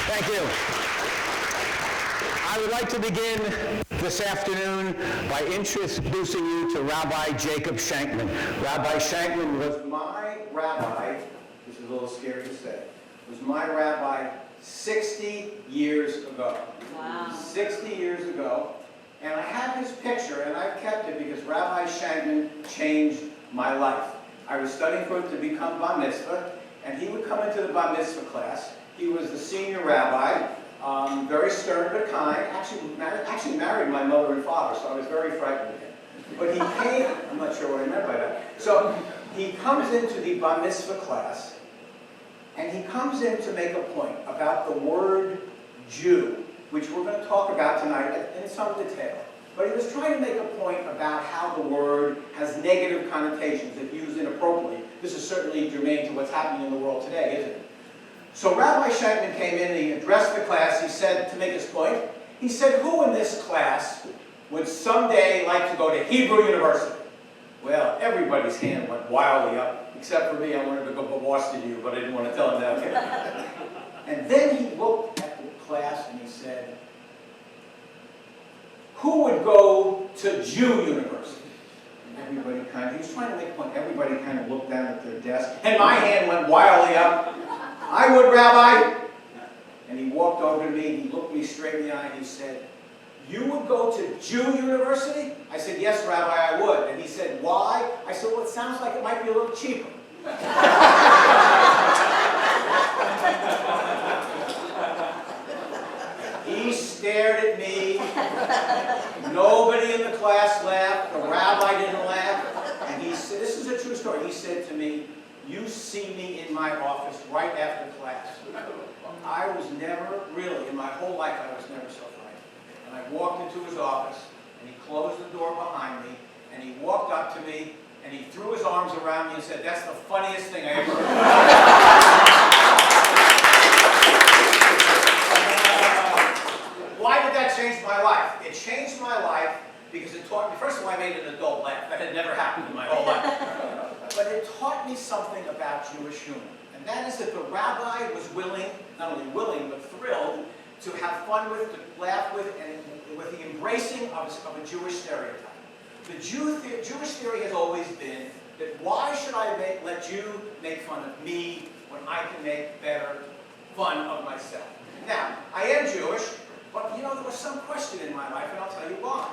Thank you. I would like to begin this afternoon by introducing you to Rabbi Jacob Shankman. Rabbi Shankman was my rabbi, this is a little scary to say, was my rabbi 60 years ago. Wow. 60 years ago. And I have his picture, and I've kept it because Rabbi Shankman changed my life. I was studying for him to become bar mitzvah, and he would come into the bar mitzvah class. He was the senior rabbi, very stern but kind. Actually married my mother and father, so I was very frightened of him. But he came, I'm not sure what I meant by that. So he comes into the bar mitzvah class, and he comes in to make a point about the word Jew, which we're going to talk about tonight in some detail. But he was trying to make a point about how the word has negative connotations if used inappropriately. This is certainly germane to what's happening in the world today, isn't it? So Rabbi Shankman came in and he addressed the class. He said, to make his point, he said, who in this class would someday like to go to Hebrew University? Well, everybody's hand went wildly up, except for me. I wanted to go to Boston U, but I didn't want to tell him that. Okay. And then he looked at the class and he said, who would go to Jew University? And everybody he was trying to make a point, everybody kind of looked down at their desk, and my hand went wildly up. I would, Rabbi. And he walked over to me, he looked me straight in the eye, and he said, you would go to Jew University? I said, yes, Rabbi, I would. And he said, why? I said, well, it sounds like it might be a little cheaper. He stared at me. Nobody in the class laughed. The rabbi didn't laugh. And he said, this is a true story. He said to me, you see me in my office right after class. I was never, really, in my whole life, I was never so frightened. And I walked into his office, and he closed the door behind me, and he walked up to me, and he threw his arms around me and said, that's the funniest thing I ever heard. Why did that change my life? It changed my life because it taught me, first of all, I made an adult laugh. That had never happened in my whole life. But it taught me something about Jewish humor. And that is that the rabbi was willing, not only willing, but thrilled to have fun with, to laugh with, and with the embracing of a Jewish stereotype. The Jewish theory has always been that why should I let you make fun of me when I can make better fun of myself? Now, I am Jewish, but you know, there was some question in my life, and I'll tell you why.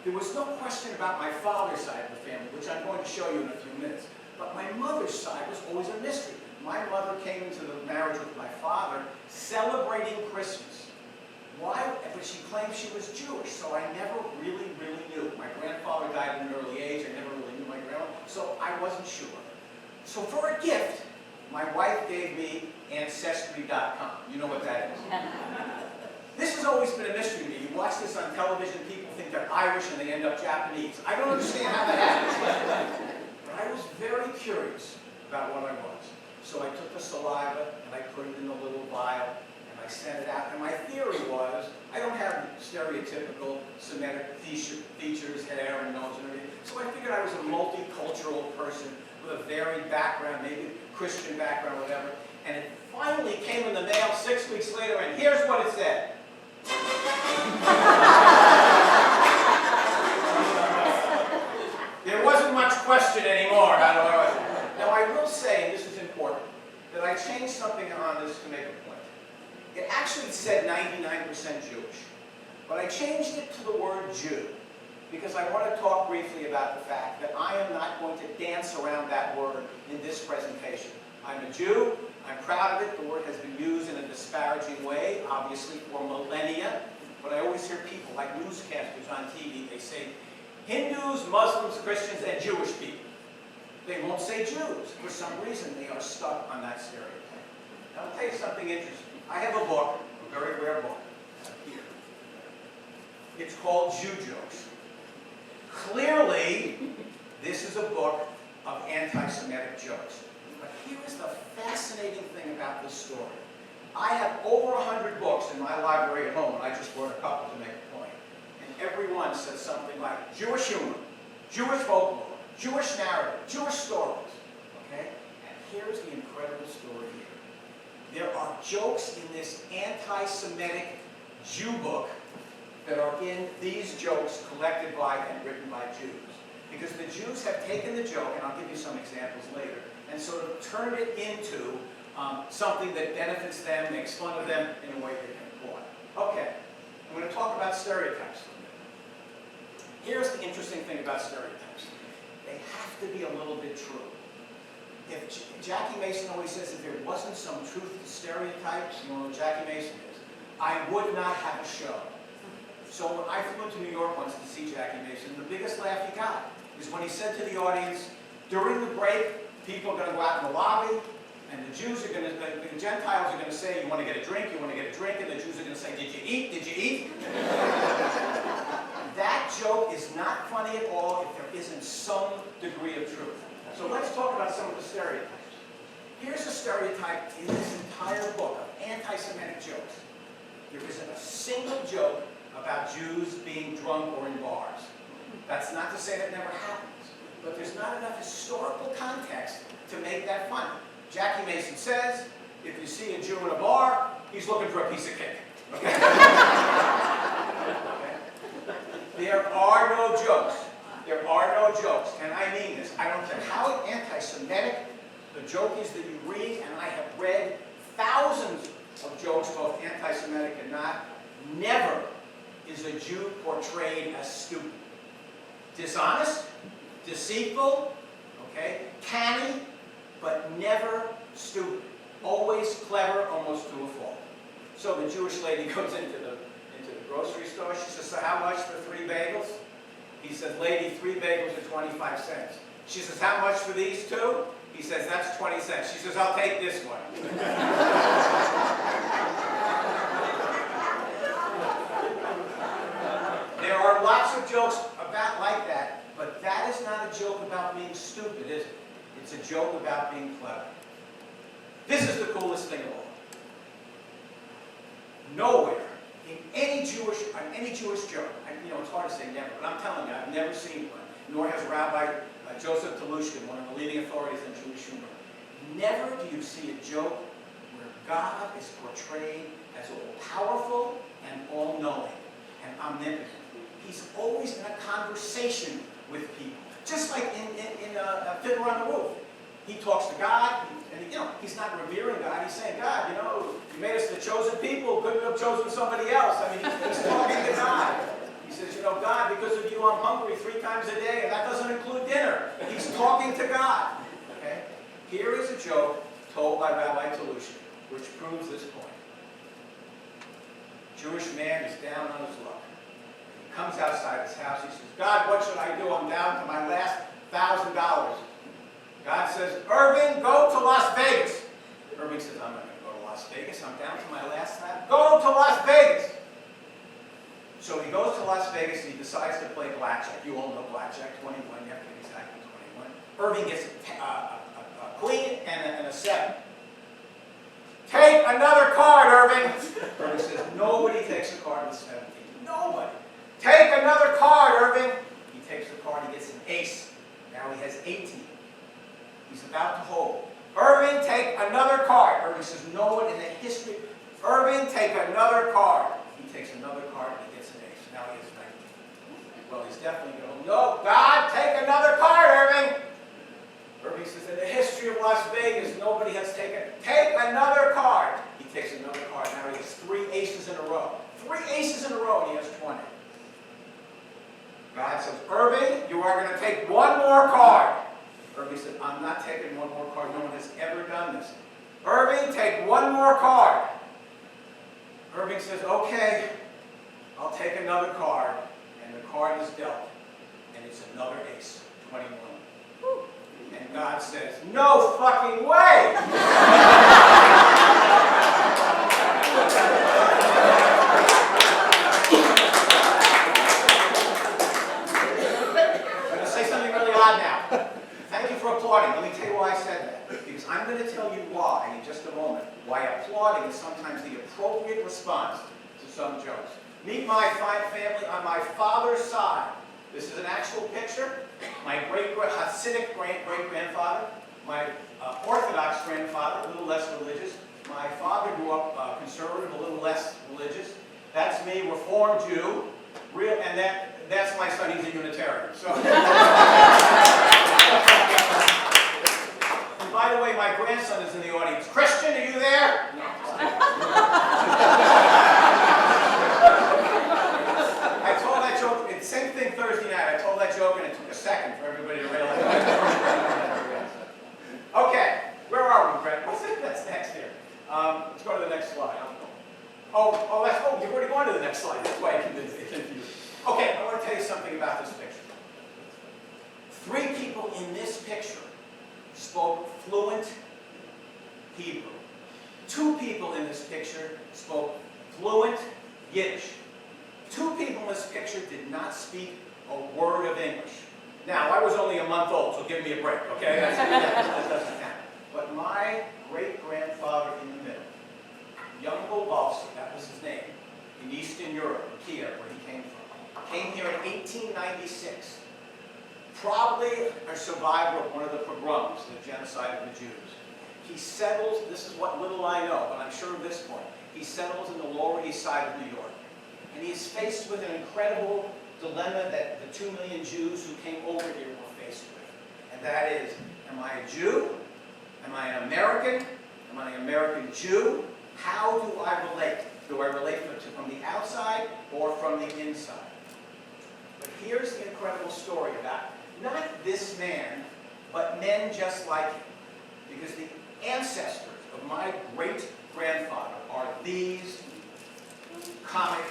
There was no question about my father's side of the family, which I'm going to show you in a few minutes. But my mother's side was always a mystery. My mother came into the marriage with my father celebrating Christmas. Why? But she claimed she was Jewish, so I never really knew. My grandfather died at an early age. I never really knew my grandma, so I wasn't sure. So for a gift, my wife gave me Ancestry.com. You know what that is. This has always been a mystery to me. You watch this on television, people think they're Irish and they end up Japanese. I don't understand how that happens. But I was very curious about what I was. So I took the saliva and I put it in a little vial and I sent it out. And my theory was, I don't have stereotypical Semitic features, hair and nose and everything. So I figured I was a multicultural person with a varied background, maybe Christian background, whatever. And it finally came in the mail 6 weeks later, and here's what it said. There wasn't much question anymore about what I was. Now I will say, and this is important, that I changed something on this to make a point. It actually said 99% Jewish, but I changed it to the word Jew because I want to talk briefly about the fact that I am not going to dance around that word in this presentation. I'm a Jew. I'm proud of it. The word has been used in a disparaging way, obviously, for millennia. But I always hear people, like newscasters on TV, they say, Hindus, Muslims, Christians, and Jewish people. They won't say Jews. For some reason, they are stuck on that stereotype. Now, I'll tell you something interesting. I have a book, a very rare book, here. It's called Jew Jokes. Clearly, this is a book of anti-Semitic jokes. But here is the fascinating thing about this story. I have over 100 books in my library at home, and I just brought a couple to make a point. And every one says something like Jewish humor, Jewish folklore, Jewish narrative, Jewish stories. Okay? And here's the incredible story here. There are are jokes in this anti-Semitic Jew book that are in these jokes collected by and written by Jews. Because the Jews have taken the joke, and I'll give you some examples later, and sort of turned it into something that benefits them, makes fun of them in a way they can applaud. Okay, I'm going to talk about stereotypes for a minute. Here's the interesting thing about stereotypes. They have to be a little bit true. If Jackie Mason always says if there wasn't some truth to stereotypes, you know what Jackie Mason is, I would not have a show. So when I flew to New York once to see Jackie Mason, the biggest laugh he got is when he said to the audience, during the break, people are going to go out in the lobby, and the Jews are going to, the Gentiles are going to say, you want to get a drink, you want to get a drink, and the Jews are going to say, did you eat, did you eat? That joke is not funny at all if there isn't some degree of truth. So let's talk about some of the stereotypes. Here's a stereotype in this entire book of anti-Semitic jokes. There isn't a single joke about Jews being drunk or in bars. That's not to say that never happens, but there's not enough historical context to make that funny. Jackie Mason says, if you see a Jew in a bar, he's looking for a piece of cake. Okay? Okay? There are no jokes. There are no jokes, and I mean this. I don't care how anti-Semitic the joke is that you read, and I have read thousands of jokes, both anti-Semitic and not. Never is a Jew portrayed as stupid. Dishonest, deceitful, okay, canny, but never stupid. Always clever, almost to a fault. So the Jewish lady goes into the grocery store. She says, so how much for 3 bagels? He said, lady, 3 bagels are 25 cents. She says, how much for these 2? He says, that's 20 cents. She says, I'll take this one. There are lots of jokes about like that, but that is not a joke about being stupid, is it? It's a joke about being clever. This is the coolest thing of all. Nowhere in any Jewish joke, you know, it's hard to say never, but I'm telling you, I've never seen one, nor has Rabbi Joseph Telushkin, one of the leading authorities in Jewish humor. Never do you see a joke where God is portrayed as all-powerful and all-knowing and omnipotent. He's always in a conversation with people, just like in Fiddler on the Roof. He talks to God, and you know, he's not revering God. He's saying, God, you know, you made us the chosen people. Couldn't have chosen somebody else. I mean, he's talking to God. He says, you know, God, because of you, I'm hungry 3 times a day, and that doesn't include dinner. He's talking to God. Okay? Here is a joke told by Rabbi Telushkin, which proves this point. Jewish man is down on his luck. He comes outside his house. He says, God, what should I do? I'm down to my last $1,000. God says, Irving, go to Las Vegas. Irving says, I'm not going to go to Las Vegas. I'm down to my last $1,000. Go to Las Vegas. So he goes to Las Vegas and he decides to play blackjack. You all know blackjack, 21. You have to get exactly 21. Irving gets a queen and a 7. Take another card, Irving. Irving says, nobody takes a card with 17. Nobody. Take another card, Irving. He takes the card. He gets an ace. Now he has 18. He's about to hold. Irving, take another card. Irving says, no one in the history. Irving, take another card. He takes another card and he gets an ace. Now he has 19. Well, he's definitely going, no, God, take another card, Irving. Irving says, in the history of Las Vegas, nobody has taken, take another card. He takes another card. Now he has 3 aces in a row. 3 aces in a row and he has 20. God says, Irving, you are going to take 1 more card. Irving said, I'm not taking 1 more card. No one has ever done this. Irving, take 1 more card. Irving says, okay, I'll take another card. And the card is dealt. And it's another ace, 21. And God says, no fucking way! I'm going to say something really odd now. Thank you for applauding. Let me tell you why I said that. Because I'm going to tell you why, in just a moment, why applauding is sometimes the appropriate response to some jokes. Meet my family on my father's side. This is an actual picture. My Hasidic great-grandfather, my Orthodox grandfather, a little less religious. My father grew conservative, a little less religious. That's me, Reformed Jew. And that's my son, he's a Unitarian. So. And by the way, my grandson is in the audience. Christian, are you there? No. I told that joke, same thing Thursday night. I told that joke and it took a second for everybody to realize. Okay, where are we, Brett? What's next here? Let's go to the next slide. You've already gone to the next slide. That's why I confused. Okay, I want to tell you something about this picture. 3 people in this picture spoke fluent Hebrew. 2 people in this picture spoke fluent Yiddish. 2 people in this picture did not speak a word of English. Now, I was only a month old, so give me a break, okay? That doesn't count. But my great-grandfather in the middle, young Wolfsie, that was his name, in Eastern Europe, in Kiev, where he came from, came here in 1896. Probably a survivor of one of the pogroms, the genocide of the Jews. He settles, this is what little I know, but I'm sure of this point, he settles in the Lower East Side of New York. And he is faced with an incredible dilemma that the 2 million Jews who came over here were faced with. And that is, am I a Jew? Am I an American? Am I an American Jew? How do I relate? Do I relate from the outside or from the inside? But here's the incredible story about not this man, but men just like him. Because the ancestors of my great-grandfather are these comic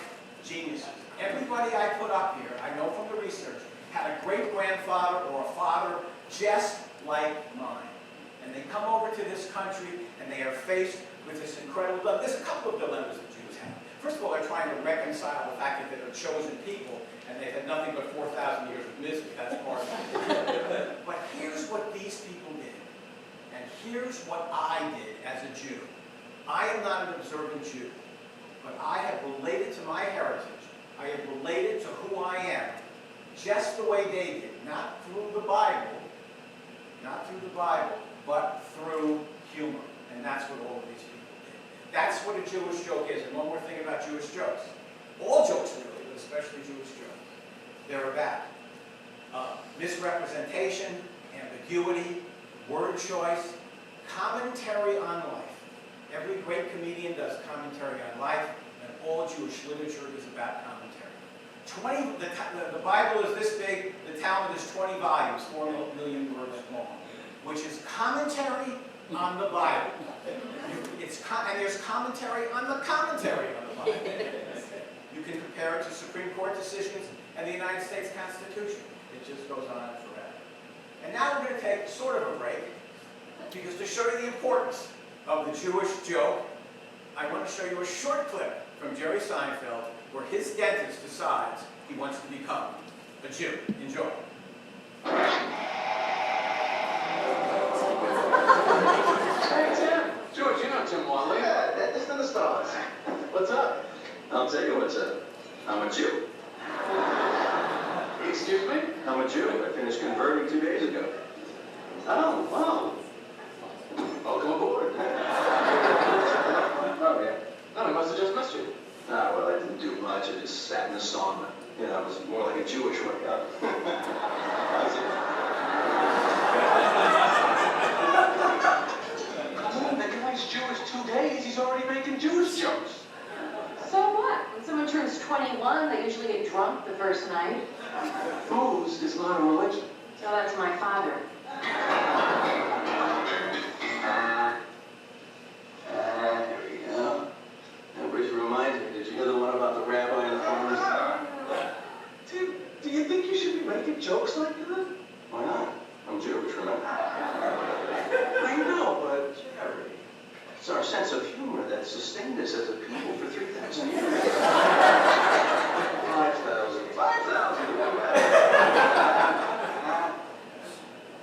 geniuses. Everybody I put up here, I know from the research, had a great-grandfather or a father just like mine. And they come over to this country and they are faced with this incredible dilemma. There's a couple of dilemmas that Jews have. First of all, they're trying to reconcile the fact that they're chosen people and they've had nothing but 4,000 years of misery. That's part of it. But here's what these people did. And here's what I did as a Jew. I am not an observant Jew, but I have related to my heritage. I have related to who I am just the way they did. Not through the Bible, but through humor. And that's what all of these people did. That's what a Jewish joke is. And one more thing about Jewish jokes. All jokes really, but especially Jewish jokes. They're about misrepresentation, ambiguity, word choice, commentary on life. Every great comedian does commentary on life, and all Jewish literature is about commentary. The Bible is this big, the Talmud is 20 volumes, 4 million words long, which is commentary on the Bible. And there's commentary on the commentary on the Bible. You can compare it to Supreme Court decisions and the United States Constitution. It just goes on forever. And now we're going to take sort of a break, because to show you the importance of the Jewish joke, I want to show you a short clip from Jerry Seinfeld where his dentist decides he wants to become a Jew. Enjoy. Hey, Tim. George, you know Tim Wally. Yeah, dentist in the stars. What's up? I'll tell you what's up. I'm a Jew. Excuse me? I'm a Jew. I finished converting 2 days ago. Oh, wow. Welcome aboard. Oh, yeah. No, I must have just missed you. Ah, well, I didn't do much. I just sat in the sauna. You know, it was more like a Jewish workout. Come on, the guy's Jewish 2 days. He's already making Jewish jokes. So what? When someone turns 21, they usually get drunk the first night. Booze is not a religion. So that's my father. Here we go. That bridge reminds me. Did you hear the one about the rabbi and the farmers? Tim, do you think you should be making jokes like that? Why not? I'm Jewish, remember? I know, but Jerry. It's our sense of humor that sustained us as a people for 3,000 years. 5,000. 5,000.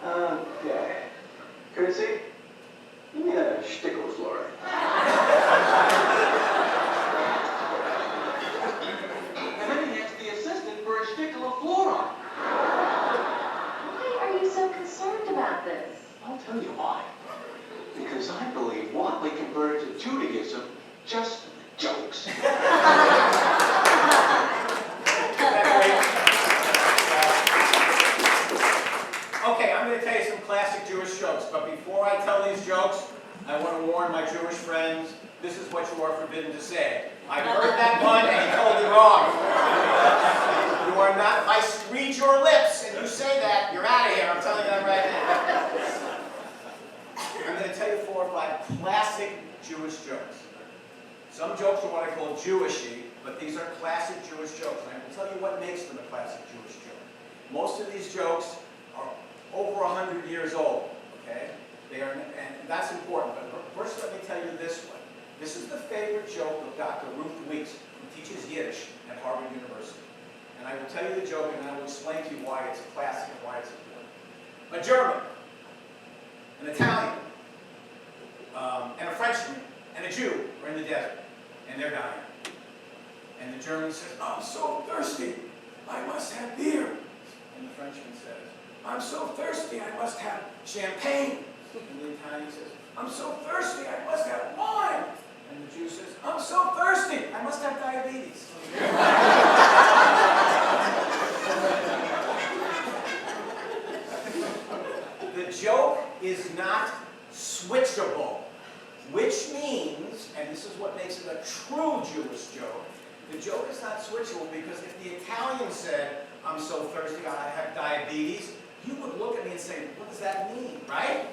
Okay. Curtsy, give me that shtickle fluoride. And then he asked the assistant for a shtickle of fluoride. Why are you so concerned about this? I'll tell you why. Because I believe Watley converted to Judaism just friends, this is what you are forbidden to say. I've heard that one and he told me wrong. You are not, if I read your lips and you say that, you're out of here. I'm telling you that right now. I'm going to tell you 4 or 5 classic Jewish jokes. Some jokes are what I call Jewishy, but these are classic Jewish jokes. And I will tell you what makes them a classic Jewish joke. Most of these jokes are over 100 years old, okay? They are, and that's important. But first let me tell you this one. This is the favorite joke of Dr. Ruth Weeks, who teaches Yiddish at Harvard University. And I will tell you the joke, and I will explain to you why it's a classic and why it's important. A German, an Italian, and a Frenchman, and a Jew are in the desert, and they're dying. And the German says, I'm so thirsty, I must have beer. And the Frenchman says, I'm so thirsty, I must have champagne. And the Italian says, I'm so thirsty, I must have wine. And the Jew says, I'm so thirsty, I must have diabetes. The joke is not switchable, which means, and this is what makes it a true Jewish joke, the joke is not switchable because if the Italian said, I'm so thirsty, I have diabetes, you would look at me and say, what does that mean, right?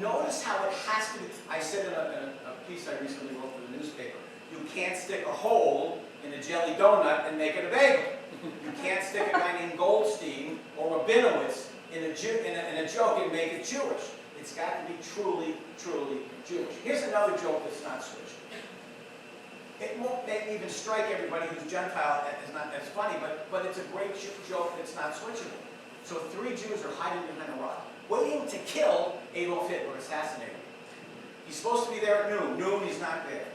Notice how it has to be. I said in a piece I recently wrote for the newspaper, you can't stick a hole in a jelly donut and make it a bagel. You can't stick a guy named Goldstein or Rabinowitz in a joke and make it Jewish. It's got to be truly, truly Jewish. Here's another joke that's not switched. It won't even strike everybody who's Gentile as not as funny, but it's a great joke that's not switchable. So 3 Jews are hiding behind a rock, waiting to kill Adolf Hitler, assassinate him. He's supposed to be there at noon. Noon, he's not there.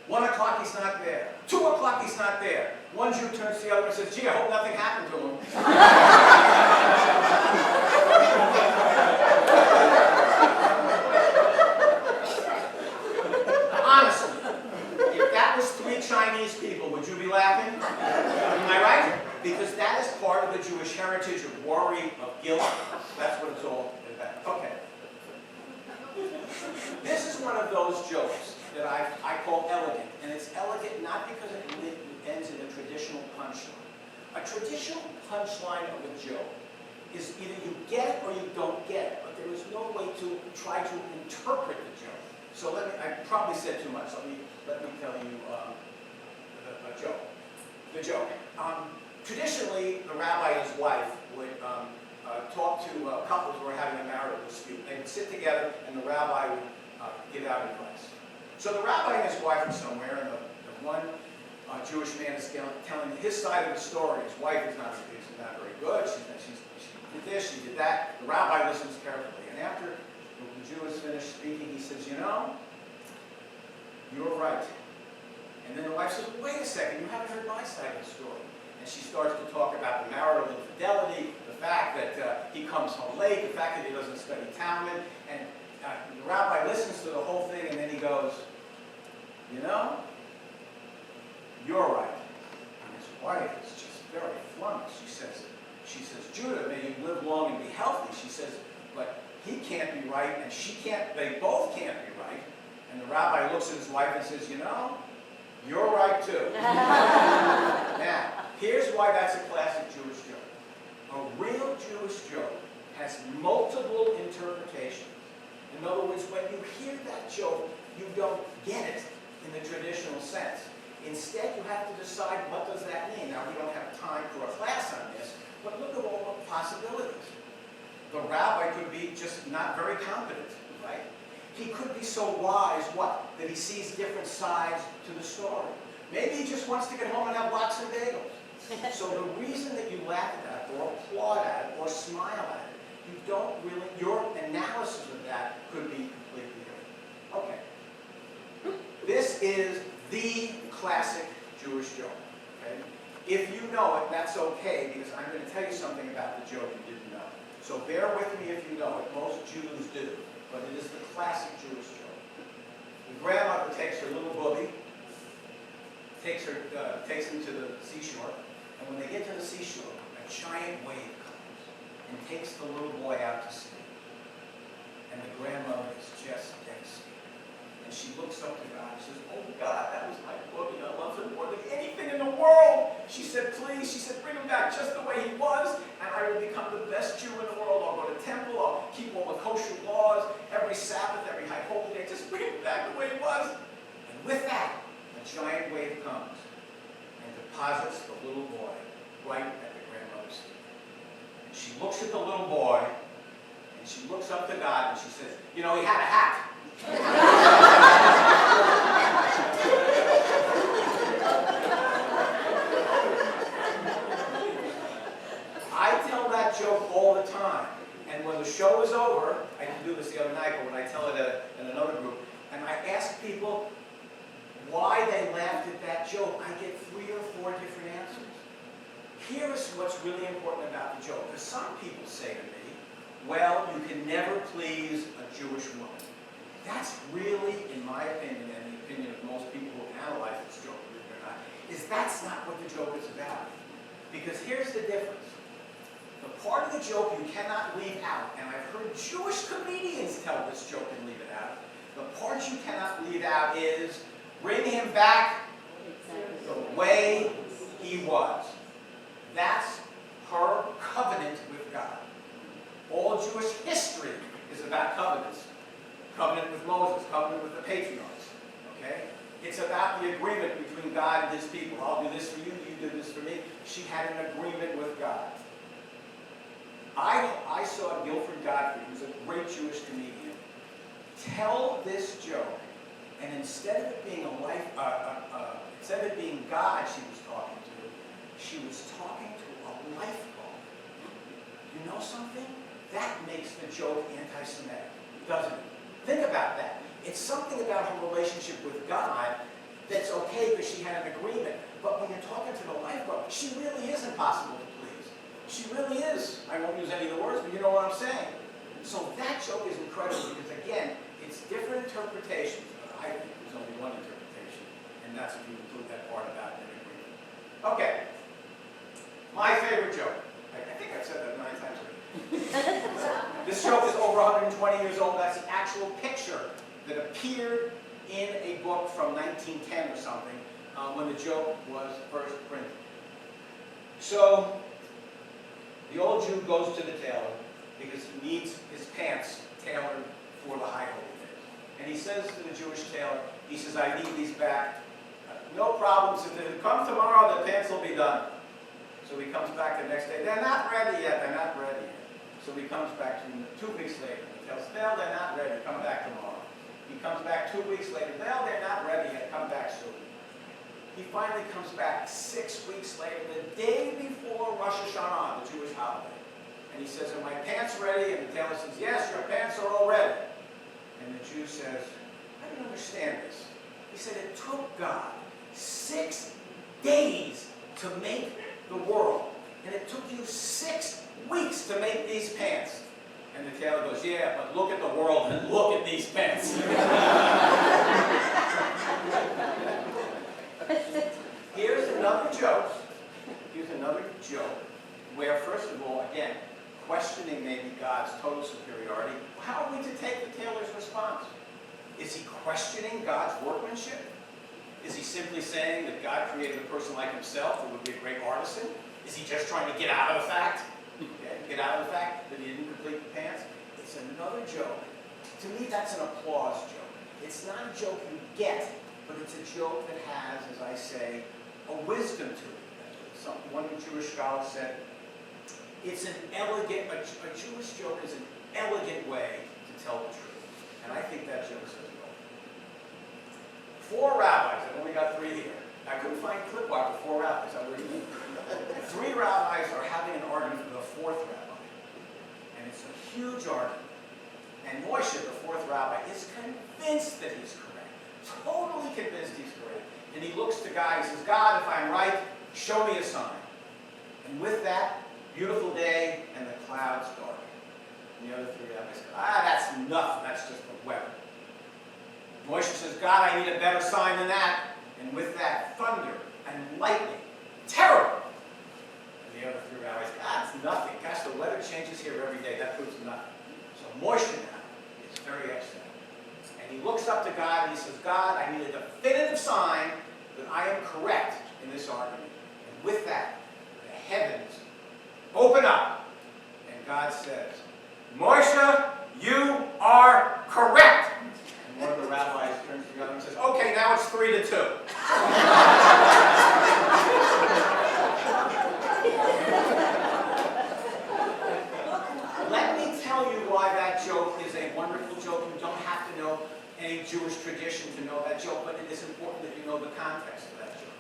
1 o'clock, he's not there. 2 o'clock, he's not there. One Jew turns to the other and says, gee, I hope nothing happened to him. Honestly, if that was 3 Chinese people, would you be laughing? Am I right? Because that is part of the Jewish heritage of worry, of guilt. That's what it's all about. Okay. This is one of those jokes that I call elegant. And it's elegant not because it ends in a traditional punchline. A traditional punchline of a joke is either you get it or you don't get it. But there is no way to try to interpret the joke. So I probably said too much. Let me tell you a joke. The joke. Traditionally, the rabbi and his wife would talk to couples who were having a marital dispute. They would sit together, and the rabbi would give out advice. So the rabbi and his wife are somewhere, and the one Jewish man is telling his side of the story. His wife is not very good. She did this, she did that. The rabbi listens carefully. And after the Jew has finished speaking, he says, you know, you're right. And then the wife says, wait a second, you haven't heard my side of the story. And she starts to talk about the marital infidelity, the fact that he comes home late, the fact that he doesn't study Talmud. And the rabbi listens to the whole thing, and then he goes, you know, you're right. And his wife is just very flummoxed. She says, Judah, may you live long and be healthy. She says, but he can't be right, and she can't, they both can't be right. And the rabbi looks at his wife and says, you know, you're right too. Now, here's why that's a classic Jewish joke. A real Jewish joke has multiple interpretations. In other words, when you hear that joke, you don't get it in the traditional sense. Instead, you have to decide what does that mean. Now, we don't have time for a class on this, but look at all the possibilities. The rabbi could be just not very competent, right? He could be so wise, that he sees different sides to the story. Maybe he just wants to get home and have lots of bagels. So the reason that you laugh at it, or applaud at it, or smile at it, you don't really, your analysis of that could be completely different. Okay. This is the classic Jewish joke. Okay? If you know it, that's okay, because I'm going to tell you something about the joke you didn't know. So bear with me if you know it. Most Jews do. But it is the classic Jewish joke. The grandmother takes her little booby, takes him to the seashore, and when they get to the seashore, a giant wave comes and takes the little boy out to sea. And the grandmother is just devastated. And And she looks up to God and says, oh God, that was my book, and I love him more than anything in the world. She said, please, she said, bring him back just the way he was, and I will become the best Jew in the world. I'll go to temple, I'll keep all the kosher laws, every Sabbath, every high holy day, just bring him back the way he was. And with that, a giant wave comes and deposits the little boy right at the grandmother's feet. And she looks at the little boy, and she looks up to God, and she says, you know, he had a hat. I tell that joke all the time, and when the show is over, I didn't do this the other night, but when I tell it in another group, and I ask people why they laughed at that joke, I get 3 or 4 different answers. Here is what's really important about the joke, because some people say to me, well, you can never please a Jewish woman. That's really, in my opinion, and the opinion of most people who analyze this joke, believe it or not, is that's not what the joke is about. Because here's the difference. The part of the joke you cannot leave out, and I've heard Jewish comedians tell this joke and leave it out, the part you cannot leave out is, bring him back the way he was. That's her covenant with God. All Jewish history is about covenants. Covenant with Moses, covenant with the patriarchs. Okay? It's about the agreement between God and his people. I'll do this for you, you do this for me. She had an agreement with God. I saw Guilford Godfrey, who's a great Jewish comedian, tell this joke, and instead of it being instead of it being God she was talking to, she was talking to a lifeguard. You know something? That makes the joke anti-Semitic, doesn't it? Think about that. It's something about her relationship with God that's okay because she had an agreement. But when you're talking to the lifeguard, she really is impossible to please. She really is. I won't use any of the words, but you know what I'm saying. So that joke is incredible because, again, it's different interpretations. I think there's only one interpretation, and that's if you include that part about an agreement. Okay. My favorite joke. I think I've said that 9 times already. This joke is over 120 years old. That's the actual picture that appeared in a book from 1910 or something when the joke was first printed. So the old Jew goes to the tailor because he needs his pants tailored for the high holy days. And he says to the Jewish tailor, he says, I need these back. No problems. If they come tomorrow, the pants will be done. So he comes back the next day. They're not ready yet. They're not ready yet. So he comes back 2 weeks later. He tells, no, they're not ready. Come back tomorrow. He comes back 2 weeks later. No, they're not ready yet. Come back soon. He finally comes back 6 weeks later, the day before Rosh Hashanah, the Jewish holiday. And he says, are my pants ready? And the tailor says, yes, your pants are all ready. And the Jew says, I don't understand this. He said, it took God 6 days to make the world. And it took you 6 weeks to make these pants. And the tailor goes, yeah, but look at the world and look at these pants. Here's another joke. Here's another joke where, first of all, again, questioning maybe God's total superiority. How are we to take the tailor's response? Is he questioning God's workmanship? Is he simply saying that God created a person like himself who would be a great artisan? Is he just trying to get out of the fact? Okay, get out of the fact that he didn't complete the pants? It's another joke. To me, that's an applause joke. It's not a joke you get, but it's a joke that has, as I say, a wisdom to it. One Jewish scholar said, it's an elegant, a Jewish joke is an elegant way to tell the truth. And I think that joke says it all. 4 rabbis, I've only got 3 here. I couldn't find clip art for 4 rabbis. I would have 3 rabbis are having an argument with a 4th rabbi. And it's a huge argument. And Moshe, the 4th rabbi, is convinced that he's correct. Totally convinced he's correct. And he looks to God, he says, God, if I'm right, show me a sign. And with that, beautiful day, and the clouds darken. And the other 3 rabbis go, that's nothing, that's just the weather. Moshe says, God, I need a better sign than that. And with that, thunder and lightning. Terrible. And the other 3 rabbis, it's nothing. Gosh, the weather changes here every day. That proves nothing. So Moshe now is very upset. And And he looks up to God and he says, God, I need a definitive sign that I am correct in this argument. And with that, the heavens open up. And God says, Moshe, you are correct. And one of the rabbis turns to the other and says, okay, now it's 3-2. Let me tell you why that joke is a wonderful joke. You don't have to know any Jewish tradition to know that joke, but it is important that you know the context of that joke.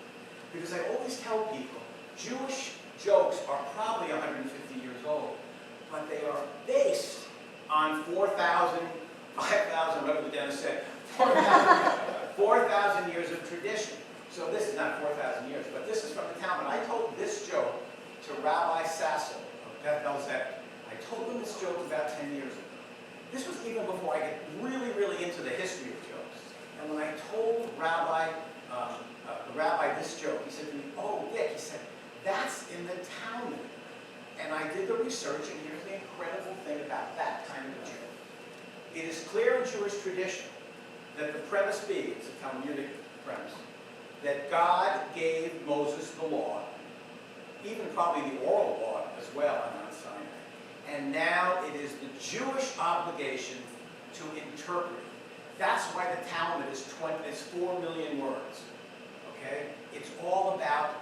Because I always tell people, Jewish jokes are probably 150 years old, but they are based on 4,000, 5,000, whatever the dentist said, 4,000 years of tradition. So this is not 4,000 years, but this is from the Talmud. I told this joke to Rabbi Sasso of Beth Belzec. I told him this joke about 10 years ago. This was even before I get really, really into the history of jokes. And when I told the rabbi this joke, he said to me, oh, Dick, he said, that's in the Talmud. And I did the research, and here's the incredible thing about that kind of a joke. It is clear in Jewish tradition that the premise be, it's a Talmudic premise, that God gave Moses the law, even probably the oral law as well on Mount Sinai. And now it is the Jewish obligation to interpret it. That's why the Talmud is 4 million words. Okay? It's all about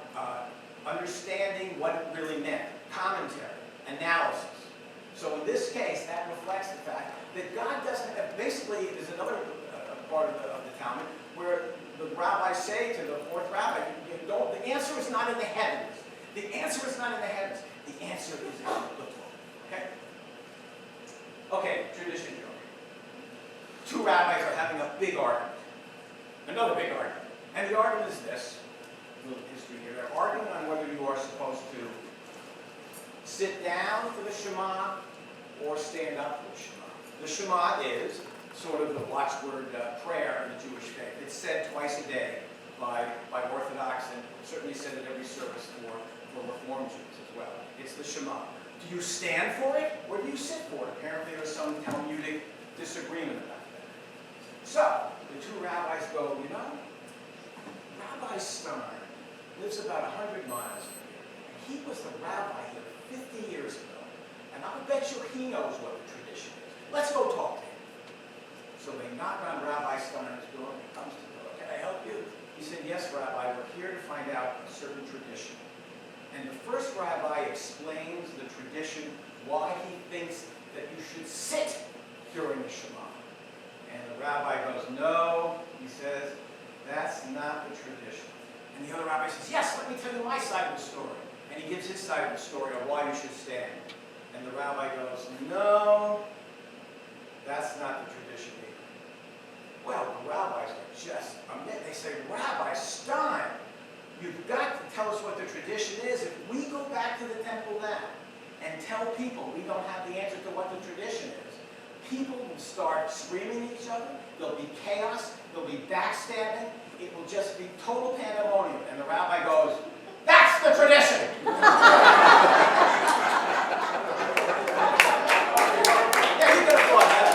understanding what it really meant. Commentary, analysis. So in this case, that reflects the fact that God doesn't have, basically, there's another part of the Talmud where the rabbis say to the fourth rabbi, the answer is not in the heavens. The answer is not in the heavens. The answer is in the Torah. Okay? Okay, tradition joke. Two rabbis are having a big argument. Another big argument. And the argument is this. A little history here. They're arguing on whether you are supposed to sit down for the Shema or stand up for the Shema. The Shema is sort of the watchword prayer in the Jewish faith. It's said twice a day by Orthodox and certainly said at every service for Reformed Jews as well. It's the Shema. Do you stand for it or do you sit for it? Apparently there's some Talmudic disagreement about that. So, the two rabbis go, you know, Rabbi Stein lives about 100 miles from here. He was the rabbi here 50 years ago. And I'll bet you he knows what the tradition is. Let's go talk to him. So they knock on Rabbi Stein's door and he comes to the door. Can I help you? He said, yes, Rabbi, we're here to find out a certain tradition. And the first rabbi explains the tradition, why he thinks that you should sit during the Shema. And the rabbi goes, no, he says, that's not the tradition. And the other rabbi says, yes, let me tell you my side of the story. And he gives his side of the story of why you should stand. And the rabbi goes, no, that's not the tradition either. Well, the rabbis are just, they say, Rabbi Stein, you've got to tell us what the tradition is. If we go back to the temple now and tell people we don't have the answer to what the tradition is, people will start screaming at each other. There'll be chaos. There'll be backstabbing. It will just be total pandemonium. And the rabbi goes, that's the tradition! Yeah, you can applaud that.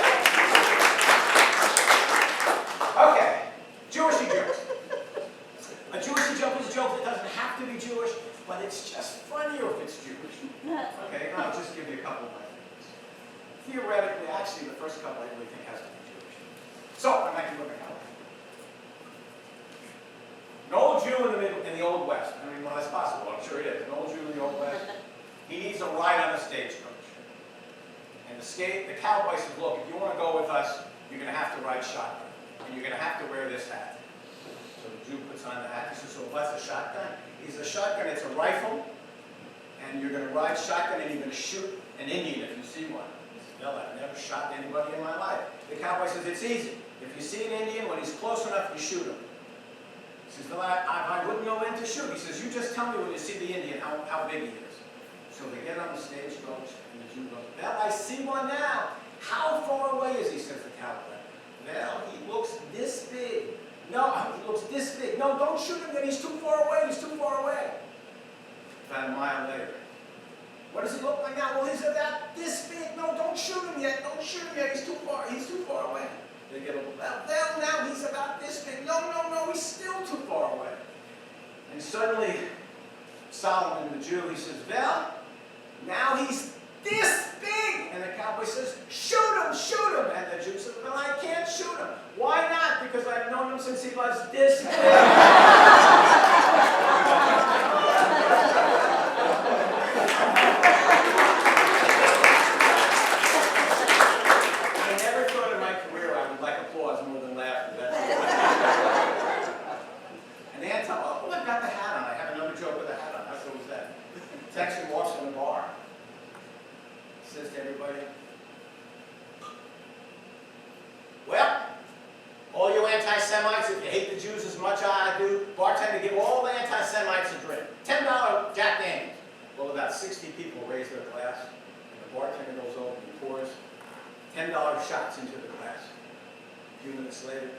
Okay, Jewishy jokes. A Jewishy joke is a joke that doesn't have to be Jewish, but it's just funnier if it's Jewish. Okay, and I'll just give you a couple of my favorites. Theoretically, actually, the first couple I really think has to be Jewish. So, I'm actually looking at it. An old Jew in the Old West. I mean, well, that's possible. I'm sure it is. An old Jew in the Old West. He needs a ride on a stagecoach. And the cowboy says, look, if you want to go with us, you're going to have to ride shotgun. And you're going to have to wear this hat. So the Jew puts on the hat. He says, so what's a shotgun? He says, a shotgun, it's a rifle. And you're going to ride shotgun and you're going to shoot an Indian if you see one. He says, no, I've never shot anybody in my life. The cowboy says, it's easy. If you see an Indian, when he's close enough, you shoot him. He says, well, I wouldn't know when to shoot. He says, you just tell me when you see the Indian how big he is. So they get on the stagecoach, and the Jew goes, well, I see one now. How far away is he, says the cowboy. Well, he looks this big. No, he looks this big. No, don't shoot him yet. He's too far away. He's too far away. About a mile later. What does he look like now? Well, he's about this big. No, don't shoot him yet. Don't shoot him yet. He's too far. He's too far away. They get a little, well, now he's about this big. No, he's still too far away. And suddenly, Solomon, the Jew, he says, well, now he's this big. And the cowboy says, shoot him. And the Jew says, well, I can't shoot him. Why not? Because I've known him since he was this big. I never thought in my career I would like applause more than laughter. And Ann tells, oh, I've got the hat on. I have another joke with the hat on. How cool was that? Texan walks in the bar. Says to everybody, well, all you anti-Semites, if you hate the Jews as much as I do, bartender, give all the anti-Semites a drink. $10 Jack Daniels. Well, about 60 people raise their glass, and the bartender goes over and pours $10 shots into the glass. A few minutes later,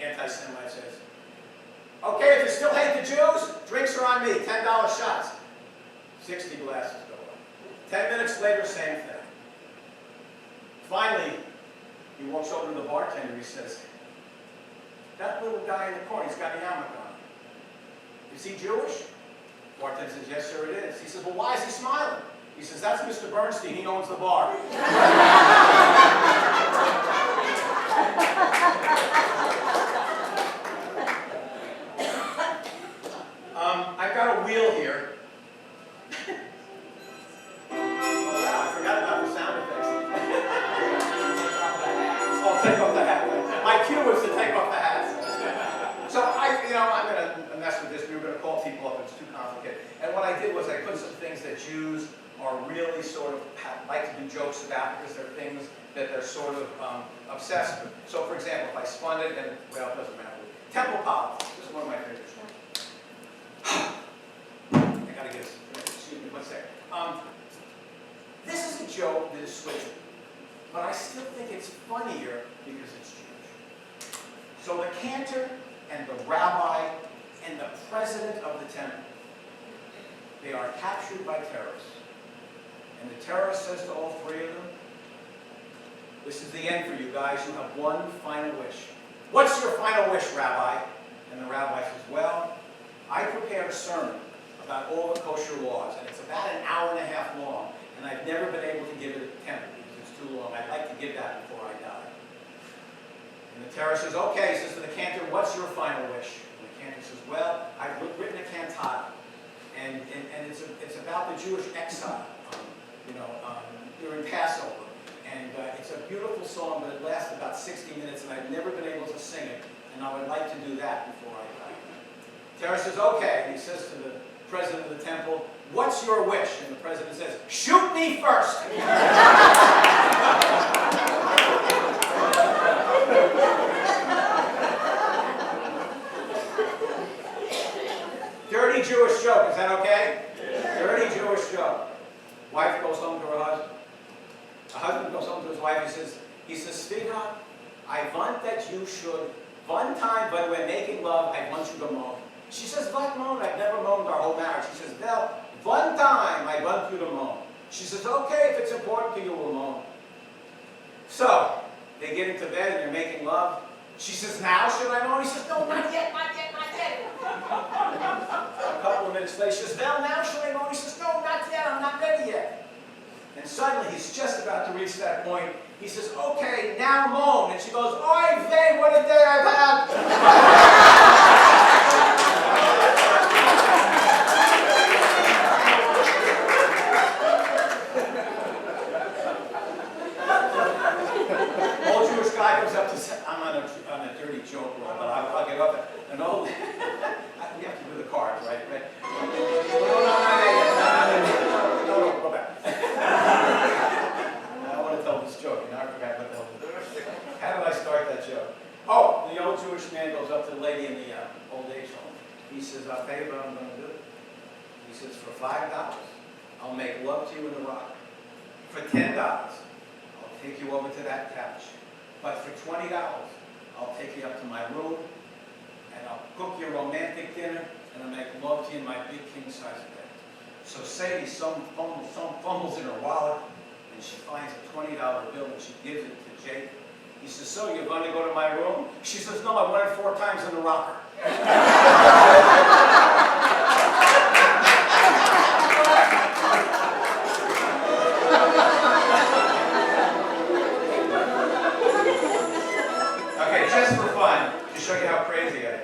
anti-Semite says, okay, if you still hate the Jews, drinks are on me, $10 shots. 60 glasses go up. 10 minutes later, same thing. Finally, he walks over to the bartender, he says, that little guy in the corner, he's got a yarmulke on. Is he Jewish? Bartender says, yes, sir, it is. He says, well, why is he smiling? He says, that's Mr. Bernstein, he owns the bar. I've got a wheel here. Oh, wow, I forgot about the sound effects. Oh, take off the hat. My cue was to take off the hats. So I'm going to mess with this. We were going to call people up. It's too complicated. And what I did was I put some things that Jews are really sort of like to do jokes about because they're things that they're sort of obsessed with. So, for example, if I spun it, and well, it doesn't matter. Temple politics. This is one of my favorites. I gotta get this. Excuse me, one second. This is a joke that is switching, but I still think it's funnier because it's Jewish. So the cantor and the rabbi and the president of the temple, they are captured by terrorists. And the terrorist says to all three of them, this is the end for you guys. You have one final wish. What's your final wish, Rabbi? And the rabbi says, well, I prepared a sermon about all the kosher laws, and it's about an hour and a half long, and I've never been able to give it a temple because it's too long. I'd like to give that before I die. And the terrorist says, okay, says to the cantor, what's your final wish? And the cantor says, well, I've written a cantata, and it's about the Jewish exile, during Passover. And it's a beautiful song, but it lasts about 60 minutes, and I've never been able to sing it, and I would like to do that before I die. Terrorist says, okay, and he says to the president of the temple, what's your wish? And the president says, shoot me first. Dirty Jewish joke, is that okay? Dirty Jewish joke. Wife goes home to her husband. The husband goes home to his wife, he says, sweetheart, I want that you should, one time when we're making love, I want you to moan. She says, what moan? I've never moaned our whole marriage. She says, well, one time I want you to moan. She says, okay, if it's important to you, we'll moan. So, they get into bed and they're making love. She says, now should I moan? He says, no, not yet, not yet, not yet. A couple of minutes later, she says, well, now should I moan? He says, no, not yet, I'm not ready yet. And suddenly, he's just about to reach that point. He says, okay, now moan. And she goes, oy vey, what a day I've had. Old Jewish guy comes up to say, I'm on a dirty joke roll, but I'll get up and old, we have to do the cards, right? No, go back. I don't want to tell this joke, and I forgot what the hell it was. How did I start that joke? Oh, the old Jewish man goes up to the lady in the old age home. He says, I'll tell you what I'm going to do. He says, for $5, I'll make love to you in the rock. For $10, I'll take you over to that couch. But for $20, I'll take you up to my room, and I'll cook you a romantic dinner, and I'll make love to you in my big king-size bed. So Sadie, some fumbles in her wallet, and she finds a $20 bill and she gives it to Jake. He says, so you're going to go to my room? She says, no, I went it 4 times in the rocker. Okay, just for fun, to show you how crazy I am.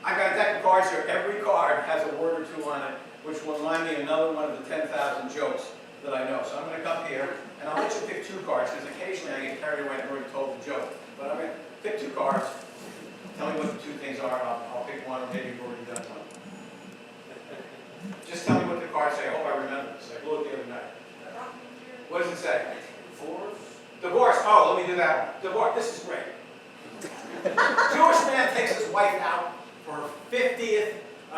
I've got a deck of cards here. Every card has a word or two on it, which will remind me of another one of the 10,000 jokes that I know. So I'm going to come here, and I'll let you pick 2 cards, because occasionally I get carried away and already told the joke. But I'm going to pick 2 cards. Tell me what the 2 things are, and I'll pick one, or maybe you've already done one. Just tell me what the cards say. I hope I remember this. I blew it the other night. What does it say? Divorce. Oh, let me do that one. Divorce. This is great. Jewish man takes his wife out for her 50th,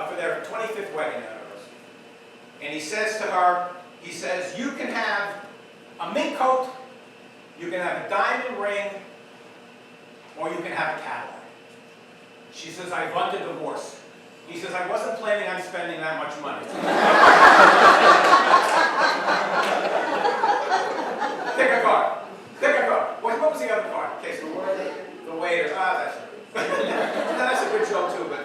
for their 25th wedding anniversary. And he says to her, he says, you can have a mink coat, you can have a diamond ring, or you can have a Cadillac. She says, I want a divorce. He says, I wasn't planning on spending that much money. Pick a card. Pick a card. What was the other card? Okay, so the waiter. Ah, that's it. That's a good joke too, but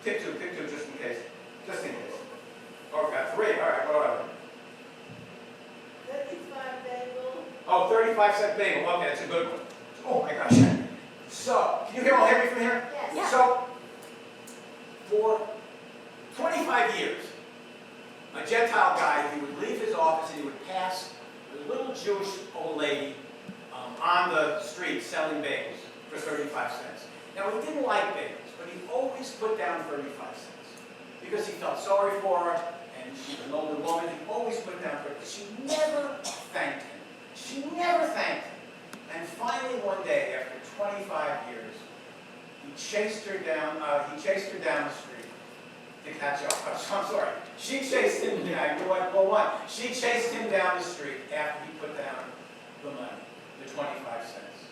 pick two just in case. Just in case. Oh, we got 3. All right, what are they? 35 bagel. Oh, 35-cent bagel. Okay, that's a good one. Oh my gosh. So, can you all hear me from here? Yes. Yeah. So, for 25 years, a Gentile guy, he would leave his office and he would pass a little Jewish old lady on the street selling bagels for 35 cents. Now, he didn't like bagels, but he always put down 35 cents because he felt sorry for her, and she was an older woman. He always put down 35 cents. She never thanked him. She never thanked him. And finally, one day, after 25 years, he chased her down the street to catch up. I'm sorry. She chased him down. She chased him down the street after he put down the money, the 25 cents.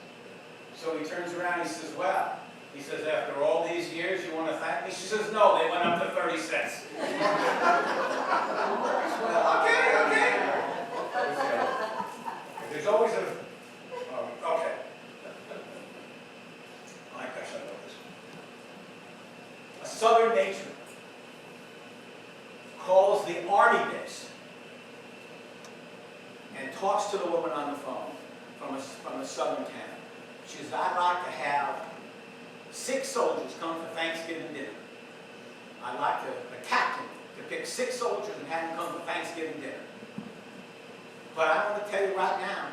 So he turns around and he says, well, he says, after all these years, you want to thank me? She says, no, they went up to 30 cents. Well, okay. There's always a... okay. I gosh, I know this one. A Southern matron calls the army base and talks to the woman on the phone from a southern town. She says, I'd like to have 6 soldiers come for Thanksgiving dinner. I'd like the captain to pick 6 soldiers and have them come for Thanksgiving dinner. But I want to tell you right now,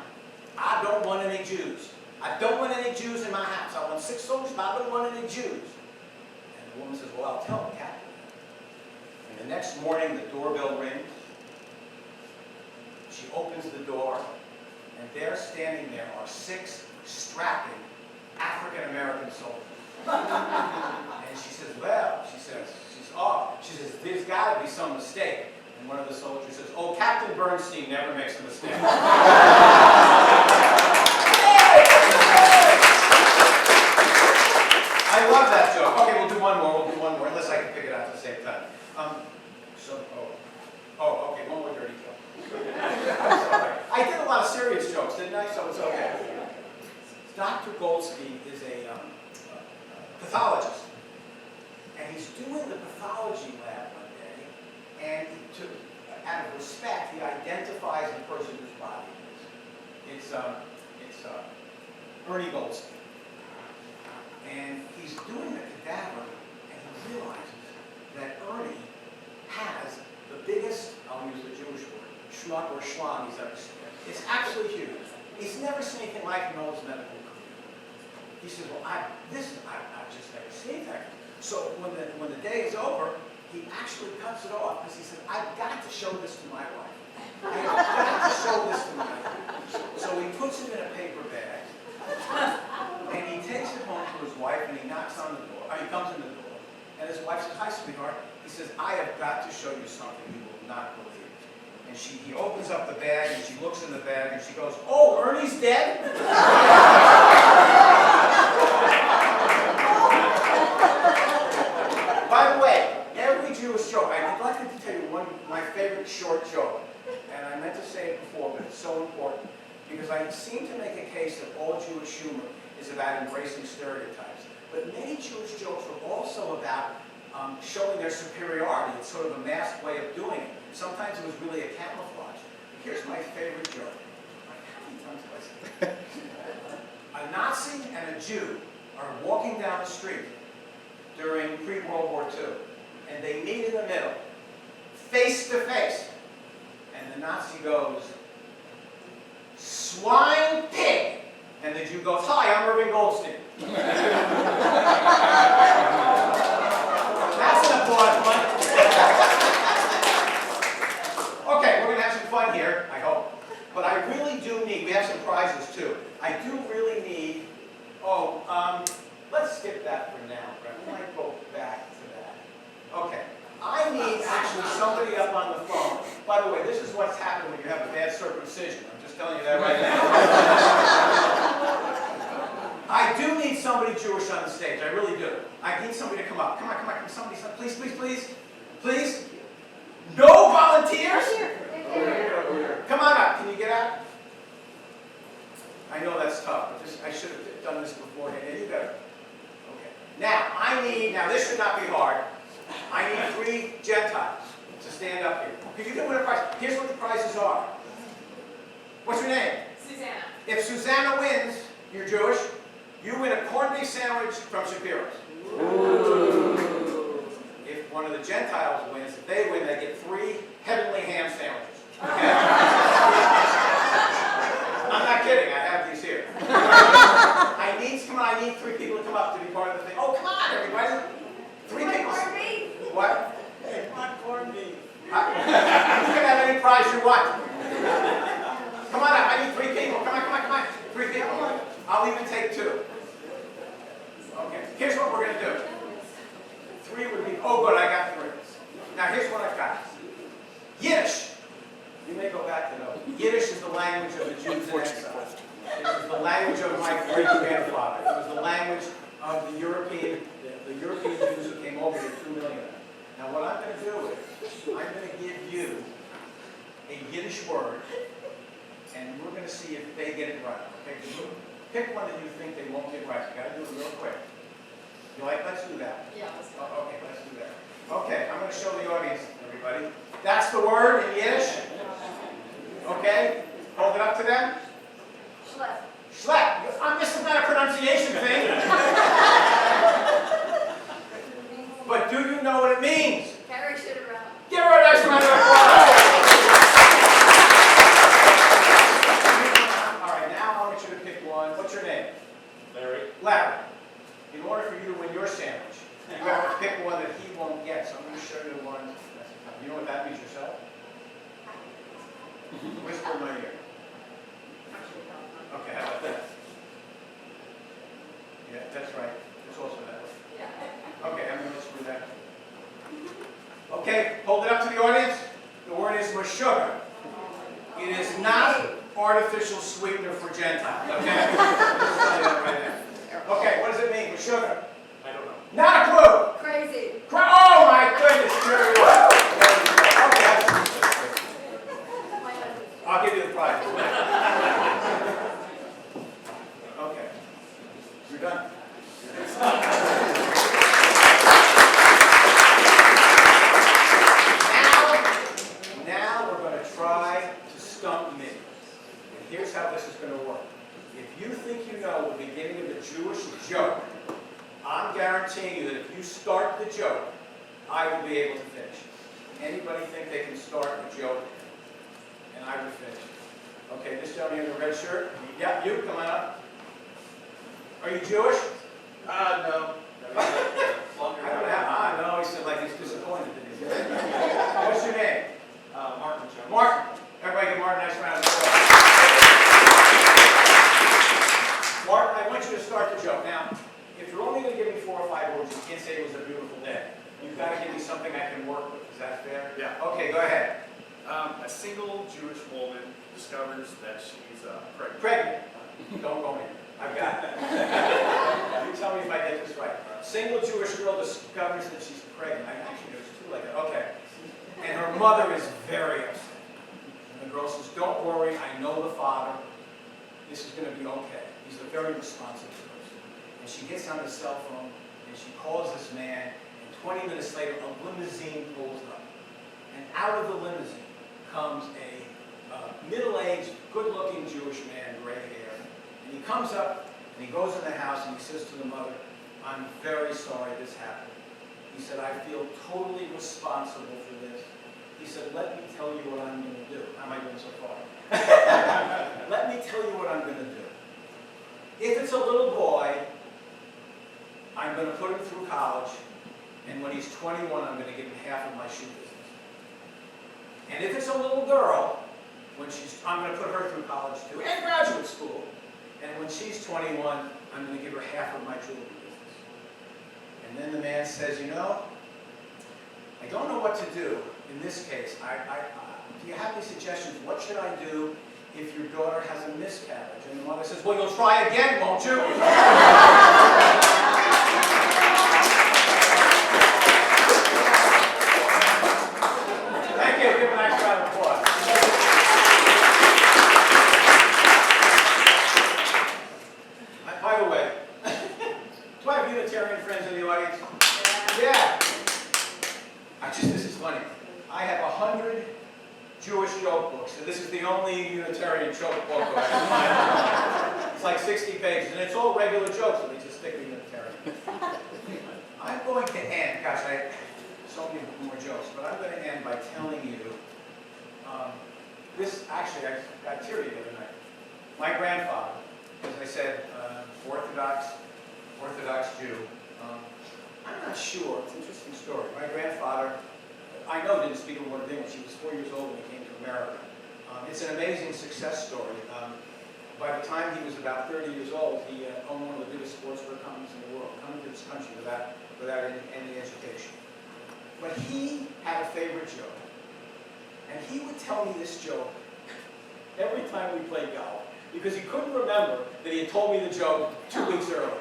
I don't want any Jews. I don't want any Jews in my house. I want 6 soldiers, but I don't want any Jews. And the woman says, well, I'll tell the captain. And the next morning, the doorbell rings. She opens the door, and there, standing there, are 6 strapping African-American soldiers. And she says, well, she says, there's got to be some mistake. And one of the soldiers says, oh, Captain Bernstein never makes a mistake. I love that joke. Okay, we'll do one more, unless I can pick it out at the same time. Okay, one more dirty joke. I'm sorry. I did a lot of serious jokes, didn't I? So it's okay. Dr. Goldsby is a pathologist, and he's doing the pathology lab one day, and out of respect, he identifies the person whose body it is. It's Ernie Goldsby. And he's doing the cadaver, and he realizes that Ernie has the biggest, I'll use the Jewish word, schmuck or schlong he's ever seen. It's actually huge. He's never seen anything like it in all his medical career. He says, well, I've just never seen that. So when the day is over, he actually cuts it off because he said, I've got to show this to my wife. I've got to show this to my wife. So he puts it in a paper bag, and he takes it home to his wife, and he knocks on the door. He comes in the door, and his wife says, hi, sweetheart. He says, I have got to show you something you will not believe. And he opens up the bag, and she looks in the bag, and she goes, oh, Ernie's dead? By the way, every Jewish joke, I neglected to tell you my favorite short joke. and I meant to say it before, but it's so important, because I seem to make a case that all Jewish humor is about embracing stereotypes. But many Jewish jokes are also about showing their superiority. It's sort of a masked way of doing it. Sometimes it was really a camouflage. Here's my favorite joke. How many times have I said that? A Nazi and a Jew are walking down the street during pre-World War II, and they meet in the middle, face to face. And the Nazi goes, "Swine pig!" And the Jew goes, "Hi, I'm Irving Goldstein." That's an applause one. Okay, we're going to have some fun here, I hope. But I really do need, we have some prizes too. I do really need, let's skip that for now, Brett. We might go back to that. Okay. I need actually somebody up on the phone. By the way, this is what's happened when you have a bad circumcision. I'm just telling you that right now. I do need somebody Jewish on the stage. I really do. I need somebody to come up. Come on, come on. Somebody, please, please, please. Please. No volunteers? Come on up. Can you get out? I know that's tough, but I should have done this beforehand. Yeah, you got it. Okay. Now this should not be hard. I need 3 Gentiles to stand up here. Because you can win a prize. Here's what the prizes are. What's your name? Susanna. If Susanna wins, you're Jewish, you win a corned beef sandwich from Shapiro's. Ooh. If one of the Gentiles wins, if they win, they get 3 heavenly ham sandwiches. Okay? I'm not kidding. I have these here. I need 3 people to come up to be part of the thing. Oh, come on, everybody. 3 people. Corned beef. What? Hey, want corned beef. You can have any prize you want. Come on up. I need 3 people. Come on. 3 people. I'll even take 2. Okay. Here's what we're going to do. 3 would be, oh good, I got 3. Now here's what I've got. Yiddish. You may go back to those. Yiddish is the language of the Jews in exile. It was the language of my great-grandfather. It was the language of the European Jews who came over here, 2 million. Now what I'm going to do is, I'm going to give you a Yiddish word, and we're going to see if they get it right. Okay? Pick one that you think they won't get right. You got to do it real quick. You like? Let's do that. Yeah, let's do Oh, okay, let's do that. Okay, I'm going to show the audience, everybody. That's the word in Yiddish. Okay? Hold it up to them. Schlep. Schlep. This is not a pronunciation thing. But do you know what it means? Carry shit around. Give her a nice round of applause. All right, now I want you to pick one. What's your name? Larry. In order for you to win your sandwich, you have to pick one that he won't get. So I'm going to show you one. You know what that means yourself? Whisper in my ear. Okay, how about that? Yeah, that's right. It's also that way. Yeah. Okay, I'm going to screw that. Okay, hold it up to the audience. The word is sugar. It is not artificial sweetener for Gentiles. Okay? I'll tell you that right now. Okay, what does it mean? Sugar? I don't know. Not a clue. Crazy. Oh my goodness! Okay, I'll give you the prize. Okay, you're done. Now we're going to try to stump me. And here's how this is going to work. If you think you know the beginning of the Jewish joke, I'm guaranteeing you that if you start the joke, I will be able to finish. Anybody think they can start a joke and I will finish? Okay, this gentleman in the red shirt. Yeah, you, come on up. Are you Jewish? No. I don't have, no, he said like he's disappointed. What's your name? Martin Jones. Martin. Everybody give Martin a nice round of applause. Martin, I want you to start the joke. Now, if you're only going to give me 4 or 5 words, you can't say it was a beautiful day. You've got to give me something I can work with. Is that fair? Yeah. Okay, go ahead. A single Jewish woman discovers that she's pregnant. Pregnant. Don't go in. I've got it. You tell me if I get this right. Single Jewish girl discovers that she's pregnant. I actually there's 2 like that. Okay. And her mother is very upset. girl says, don't worry, I know the father. This is going to be okay. He's a very responsible person. And she gets on the cell phone and she calls this man, and 20 minutes later a limousine pulls up. And out of the limousine comes a middle-aged, good-looking Jewish man, gray hair. And he comes up and he goes in the house and he says to the mother, I'm very sorry this happened. He said, I feel totally responsible for this. He said, let me tell you what I'm going to do. How am I doing so far? Let me tell you what I'm going to do. If it's a little boy, I'm going to put him through college, and when he's 21, I'm going to give him half of my shoe business. And if it's a little girl, I'm going to put her through college too, and graduate school. And when she's 21, I'm going to give her half of my jewelry business. And then the man says, you know, I don't know what to do in this case. Do you have any suggestions? What should I do if your daughter has a miscarriage? And the mother says, well, you'll try again, won't you? Thank you. Give a nice round of applause. By the way, do I have Unitarian friends in the audience? Yeah. This is funny. I have 100 Jewish joke books, and this is the only Unitarian joke book I have. It's like 60 pages, and it's all regular jokes, so they just stick with Unitarian. I'm going to end, gosh, I have so many more jokes, but I'm going to end by telling you, this, actually, I got teary the other night. My grandfather, as I said, Orthodox Jew. I'm not sure, it's an interesting story. My grandfather, I know, didn't speak a word of English. He was 4 years old when he came to America. It's an amazing success story. By the time he was about 30 years old, he owned one of the biggest sportswear companies in the world, coming to this country without any education. But he had a favorite joke. And he would tell me this joke every time we played golf, because he couldn't remember that he had told me the joke 2 weeks earlier.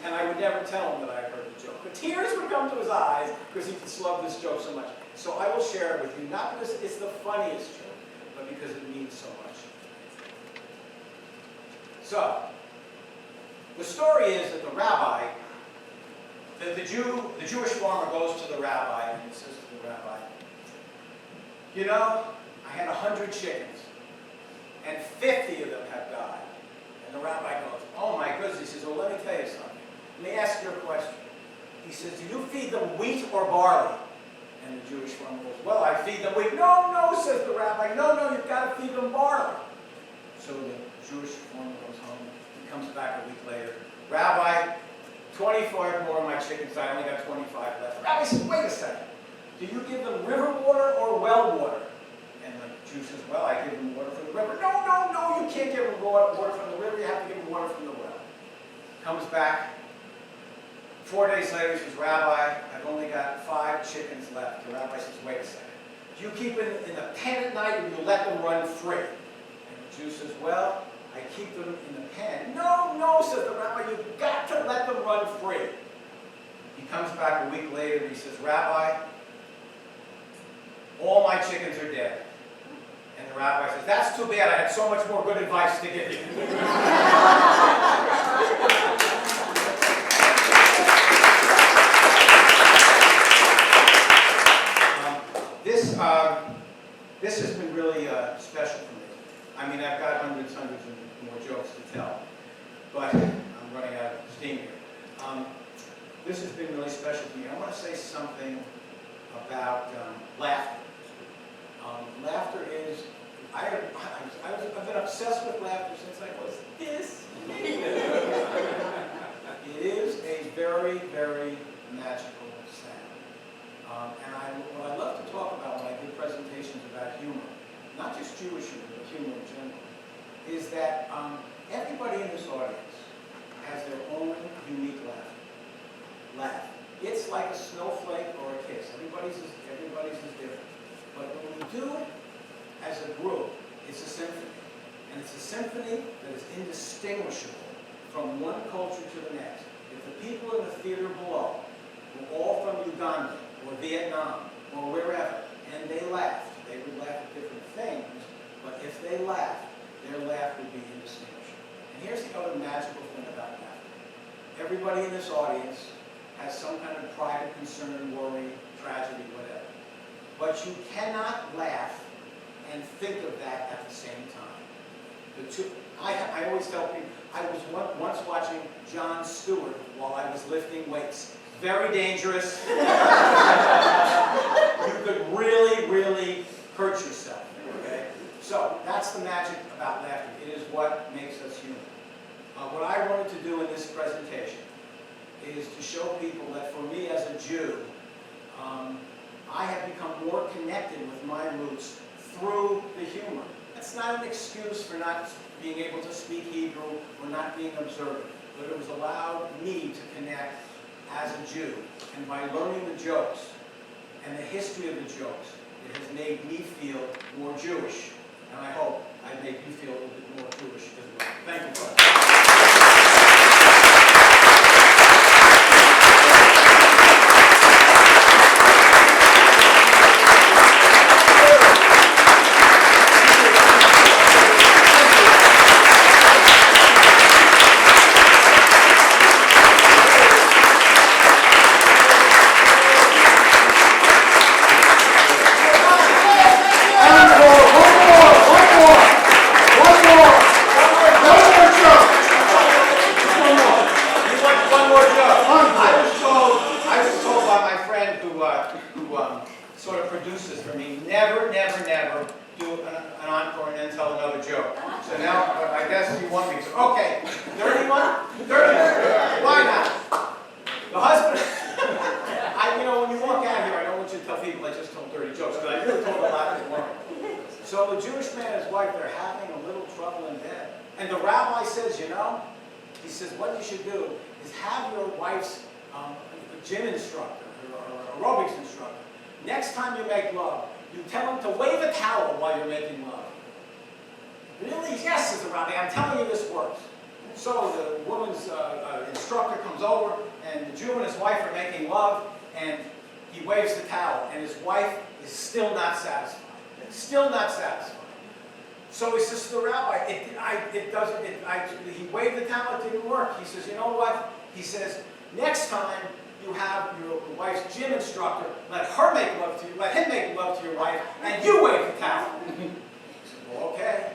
And I would never tell him that I had heard the joke. But tears would come to his eyes because he just loved this joke so much. So I will share it with you, not because it's the funniest joke, but because it means so much. So, the story is that the rabbi, the Jewish farmer goes to the rabbi and he says to the rabbi, you know, I had 100 chickens and 50 of them have died. And the rabbi goes, oh my goodness. He says, well, let me tell you something. Let me ask you a question. He says, do you feed them wheat or barley? And the Jewish farmer goes, well, I feed them wheat. No, no, says the rabbi. No, you've got to feed them barley. So the Jewish farmer goes home. He comes back a week later. Rabbi, 25 more of my chickens died. I only got 25 left. The rabbi says, wait a second. Do you give them river water or well water? And the Jew says, well, I give them water from the river. No, you can't give them water from the river. You have to give them water from the well. Comes back. 4 days later, he says, Rabbi, I've only got 5 chickens left. The rabbi says, wait a second. Do you keep them in the pen at night or do you let them run free? And the Jew says, well, I keep them in the pen. No, says the rabbi, you've got to let them run free. He comes back a week later and he says, Rabbi, all my chickens are dead. And the rabbi says, that's too bad. I had so much more good advice to give you. This has been really special for me. I mean, I've got hundreds of more jokes to tell, but I'm running out of steam here. This has been really special to me. I want to say something about laughter. Laughter is, I've been obsessed with laughter since I was this big. It is a very, very magical sound. And what I love to talk about when I give presentations about humor, not just Jewish humor, but humor in general, is that everybody in this audience has their own unique laugh. It's like a snowflake or a kiss. Everybody's is different. But when we do it as a group, it's a symphony. And it's a symphony that is indistinguishable from one culture to the next. If the people in the theater below were all from Uganda or Vietnam or wherever, and they laughed, they would laugh at different things, but if they laugh, their laugh would be indistinguishable. And here's the other magical thing about laughter. Everybody in this audience has some kind of private concern, worry, tragedy, whatever. But you cannot laugh and think of that at the same time. The two, I always tell people, I was once watching Jon Stewart while I was lifting weights. Very dangerous. You could really, really hurt yourself, okay? So that's the magic about laughter. It is what makes us human. What I wanted to do in this presentation is to show people that for me as a Jew, I have become more connected with my roots through the humor. That's not an excuse for not being able to speak Hebrew or not being observant, but it was allowed me to connect as a Jew. And by learning the jokes and the history of the jokes, it has made me feel more Jewish. And I hope I make you feel a little bit more Jewish as well. Thank you, folks. Sort of produces for me, never, never, never do an encore and then tell another joke. So now, I guess you want me to. Okay, dirty one? Dirty one. Why not? The husband, when you walk out here, I don't want you to tell people I just told dirty jokes, because I really told a lot this morning. So the Jewish man and his wife, they're having a little trouble in bed. And the rabbi says, he says, what you should do is have your wife's gym instructor, or aerobics instructor, next time you make love, you tell him to wave a towel while you're making love. Really? Yes, says the rabbi. I'm telling you this works. So the woman's instructor comes over, and the Jew and his wife are making love, and he waves the towel, and his wife is still not satisfied. Still not satisfied. So he says to the rabbi, he waved the towel, it didn't work. He says, you know what? He says, next time you have your wife's gym instructor, let her make love to you, let him make love to your wife, and you wave the towel. He said, well, okay.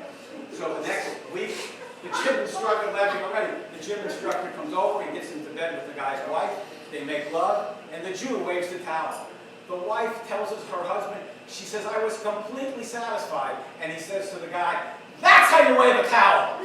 So the next week, the gym instructor, laughing already, the gym instructor comes over, he gets into bed with the guy's wife, they make love, and the Jew waves the towel. The wife tells her husband, she says, I was completely satisfied. And he says to the guy, that's how you wave a towel.